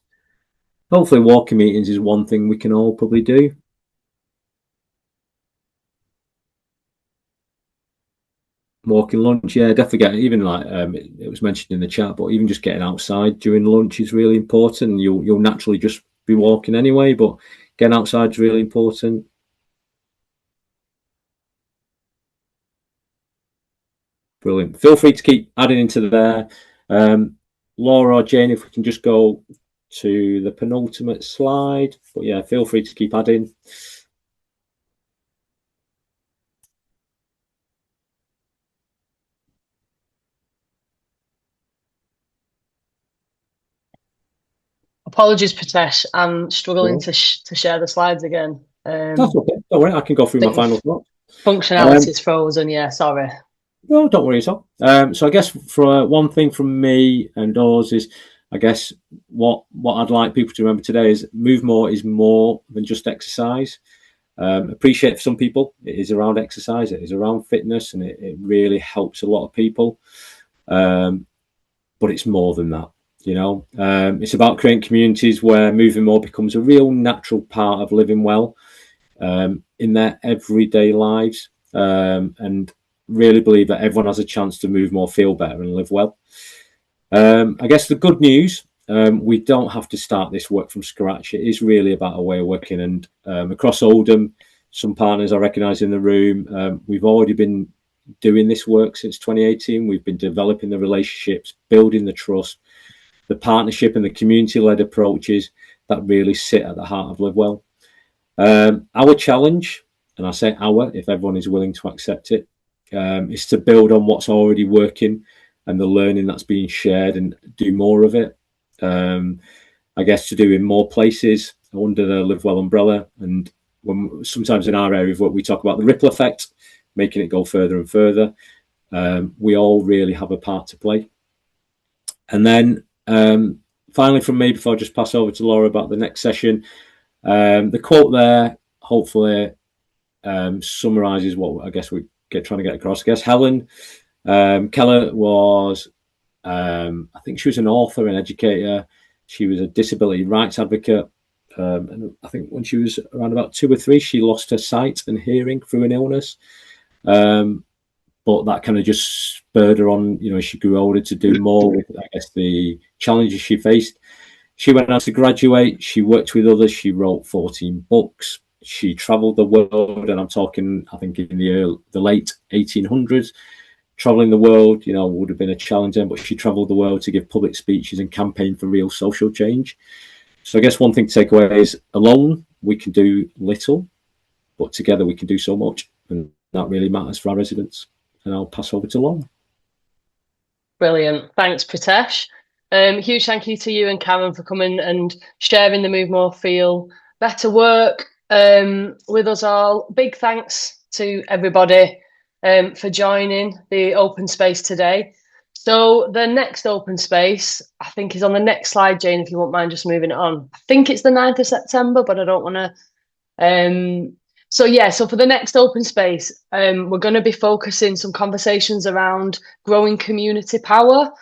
Hopefully walking meetings is one thing we can all probably do. Walking lunch, yeah, definitely get, even like it was mentioned in the chat, but even just getting outside during lunch is really important. You'll naturally just be walking anyway, but getting outside is really important. Brilliant. Feel free to keep adding into there. Laura or Jane, if we can just go to the penultimate slide. But yeah, feel free to keep adding. Apologies, Pritesh. I'm struggling to share the slides again. That's okay. Don't worry, I can go through my final thought. Functionality's frozen. Yeah, sorry. No, don't worry at all. So I guess for one thing from me and us is, I guess what I'd like people to remember today is move more is more than just exercise. Appreciate for some people it is around exercise, it is around fitness, and it really helps a lot of people. But it's more than that. It's about creating communities where moving more becomes a real natural part of living well in their everyday lives, and really believe that everyone has a chance to move more, feel better, and live well. I guess the good news, we don't have to start this work from scratch. It is really about a way of working, and across Oldham, some partners I recognise in the room, we've already been doing this work since 2018. We've been developing the relationships, building the trust, the partnership and the community-led approaches that really sit at the heart of Live Well. Our challenge, and I say our, if everyone is willing to accept it, is to build on what's already working and the learning that's being shared and do more of it. I guess to do in more places under the Live Well umbrella. And sometimes in our area of work, we talk about the ripple effect, making it go further and further. We all really have a part to play. And then finally from me, before I just pass over to Laura about the next session, the quote there hopefully summarises what I guess we're trying to get across. I guess Helen Keller was, I think she was an author and educator. She was a disability rights advocate. And I think when she was around about 2 or 3, she lost her sight and hearing through an illness. But that kind of just spurred her on, as she grew older, to do more with, I guess, the challenges she faced. She went on to graduate. She worked with others. She wrote 14 books. She travelled the world, and I'm talking, I think, in the late 1800s. Travelling the world, would have been a challenge then, but she travelled the world to give public speeches and campaign for real social change. So I guess one thing to take away is, alone we can do little, but together we can do so much, and that really matters for our residents. And I'll pass over to Laura. Brilliant. Thanks, Pritesh. Huge thank you to you and Karen for coming and sharing the Move More Feel Better work with us all. Big thanks to everybody for joining the open space today. So the next open space, I think, is on the next slide, Jane, if you won't mind just moving it on. I think it's the 9th of September, but I don't want to... So for the next open space, we're going to be focusing some conversations around growing community power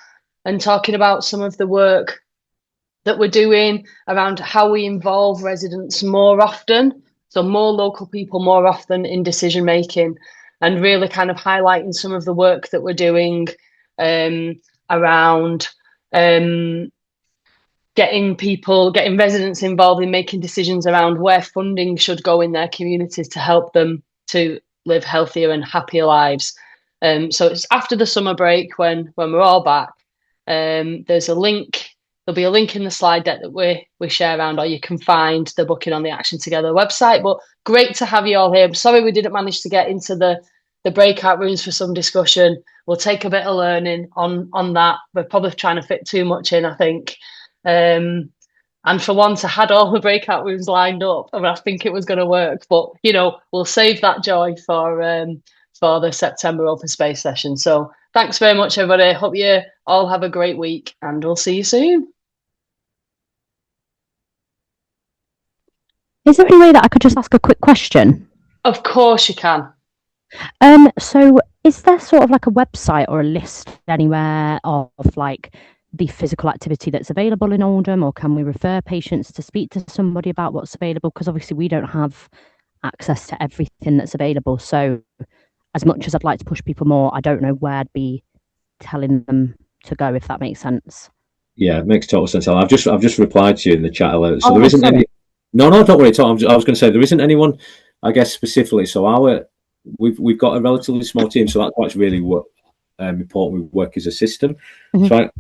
and talking about some of the work that we're doing around how we involve residents more often, so more local people more often in decision making, and really kind of highlighting some of the work that we're doing around getting residents involved in making decisions around where funding should go in their communities to help them to live healthier and happier lives. So it's after the summer break when we're all back. There's a link. There'll be a link in the slide deck that we share around, or you can find the booking on the Action Together website. But great to have you all here. I'm sorry we didn't manage to get into the breakout rooms for some discussion. We'll take a bit of learning on that. We're probably trying to fit too much in, I think. And for once, I had all the breakout rooms lined up, and I think it was going to work. But we'll save that joy for the September open space session. So thanks very much, everybody. Hope you all have a great week, and we'll see you soon. Is there any way that I could just ask a quick question? Of course you can. So is there sort of like a website or a list anywhere of like the physical activity that's available in Oldham, or can we refer patients to speak to somebody about what's available? Because obviously we don't have access to everything that's available. So as much as I'd like to push people more, I don't know where I'd be telling them to go, if that makes sense. Yeah, it makes total sense. I've just replied to you in the chat alert. So there isn't any. No, don't worry at all. I was going to say there isn't anyone, I guess, specifically. So we've got a relatively small team, so that's why it's really important we work as a system. So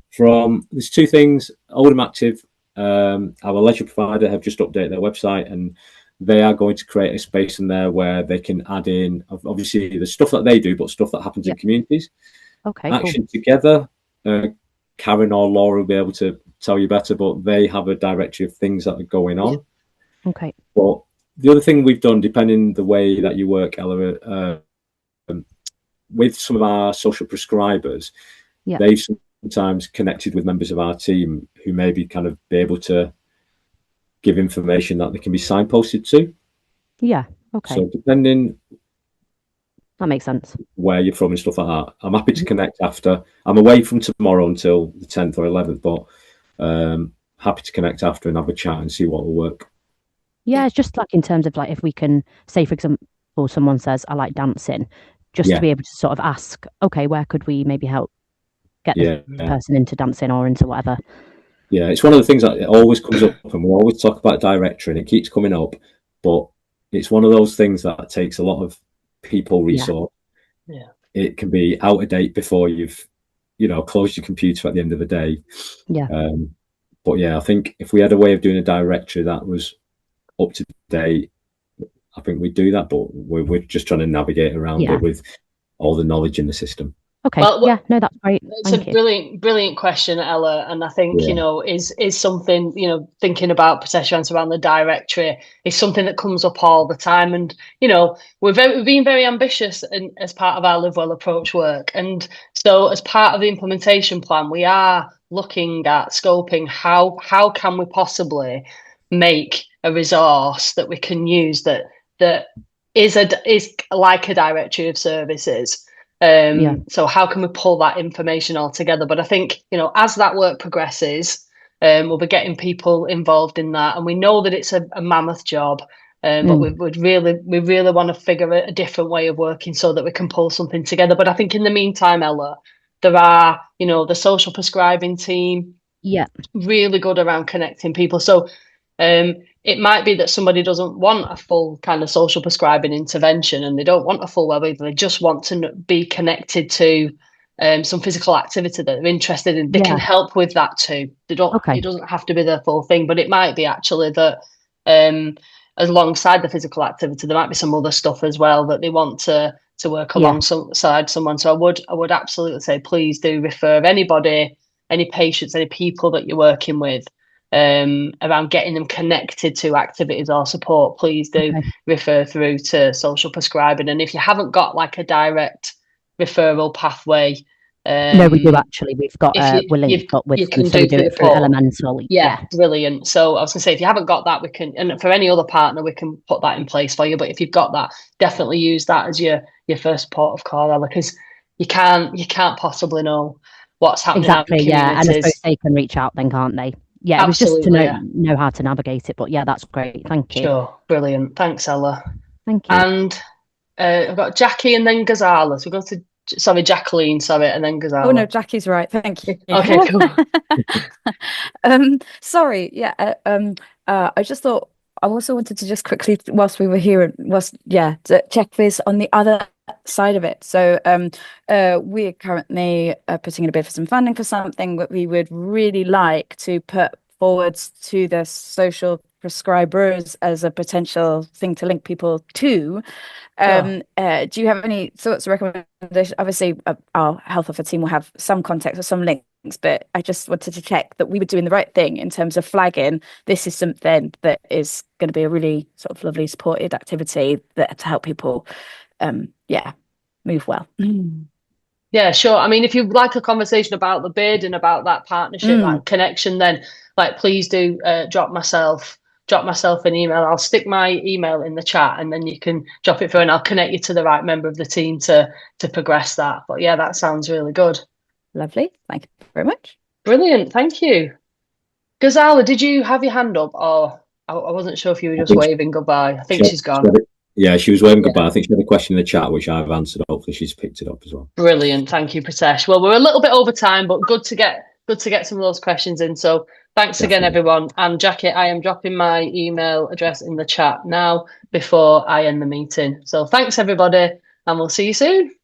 there's 2 things. Oldham Active, our leisure provider, have just updated their website, and they are going to create a space in there where they can add in, obviously, the stuff that they do, but stuff that happens in communities. Okay. Action Together, Karen or Laura will be able to tell you better, but they have a directory of things that are going on. Okay. But the other thing we've done, depending the way that you work, Ella, with some of our social prescribers, they've sometimes connected with members of our team who maybe kind of be able to give information that they can be signposted to. Yeah. Okay. So depending, that makes sense, where you're from and stuff like that, I'm happy to connect after. I'm away from tomorrow until the 10th or 11th, but happy to connect after and have a chat and see what will work. Yeah, it's just like in terms of like if we can say, for example, someone says I like dancing, just to be able to sort of ask, okay, where could we maybe help get the person into dancing or into whatever. Yeah, it's one of the things that it always comes up, and we always talk about directory, and it keeps coming up, but it's one of those things that takes a lot of people resource. Yeah. It can be out of date before you've, closed your computer at the end of the day. Yeah. But yeah, I think if we had a way of doing a directory that was up to date, I think we'd do that, but we're just trying to navigate around it with all the knowledge in the system. Okay. Well, yeah, no, that's great. It's a brilliant question, Ella. And I think, is something, thinking about Pritesh answer around the directory is something that comes up all the time. And, we're being very ambitious as part of our Live Well approach work. And so as part of the implementation plan, we are looking at scoping how can we possibly make a resource that we can use that is like a directory of services. So how can we pull that information all together? But I think, as that work progresses, we'll be getting people involved in that. And we know that it's a mammoth job, but we really want to figure a different way of working so that we can pull something together. But I think in the meantime, Ella, there are, the social prescribing team, really good around connecting people. So it might be that somebody doesn't want a full kind of social prescribing intervention and they don't want a full wellbeing, they just want to be connected to some physical activity that they're interested in. They can help with that too. They don't. It doesn't have to be the full thing, but it might be actually that alongside the physical activity, there might be some other stuff as well that they want to work alongside someone. So I would absolutely say, please do refer anybody, any patients, any people that you're working with, around getting them connected to activities or support. Please do refer through to social prescribing. And if you haven't got like a direct referral pathway, no, we do actually. We've got we're linked up with them, so we do it through Elemental. Yeah, brilliant. So I was going to say, if you haven't got that, we can, and for any other partner, we can put that in place for you. But if you've got that, definitely use that as your first port of call, Ella, because you can't possibly know what's happening. Exactly. And I suppose they can reach out then, can't they? Yeah, absolutely, it was just to know how to navigate it. But yeah, that's great. Thank you. Sure, brilliant. Thanks, Ella. Thank you. And I've got Jackie and then Ghazala. So we'll go to Jacqueline, and then Ghazala. Oh no, Jackie's right. Thank you. Okay, cool. Sorry. Yeah. I just thought I also wanted to just quickly, whilst we were here, to check this on the other side of it. So we're currently putting in a bid for some funding for something that we would really like to put forwards to the social prescribers as a potential thing to link people to. Do you have any thoughts or recommendations? Obviously, our health officer team will have some context or some links, but I just wanted to check that we were doing the right thing in terms of flagging this is something that is going to be a really sort of lovely supported activity that to help people move well. Yeah, sure. I mean, if you'd like a conversation about the bid and about that partnership, that connection, then please do drop myself an email. I'll stick my email in the chat and then you can drop it through and I'll connect you to the right member of the team to progress that. But yeah, that sounds really good. Lovely. Thank you very much. Brilliant. Thank you. Ghazala, did you have your hand up, or I wasn't sure if you were just waving goodbye? I think she's gone. She was waving goodbye. I think she had a question in the chat, which I've answered. Hopefully she's picked it up as well. Brilliant. Thank you, Pritesh. Well, we're a little bit over time, but good to get some of those questions in. So thanks again, everyone. And Jackie, I am dropping my email address in the chat now before I end the meeting. So thanks, everybody, and we'll see you soon.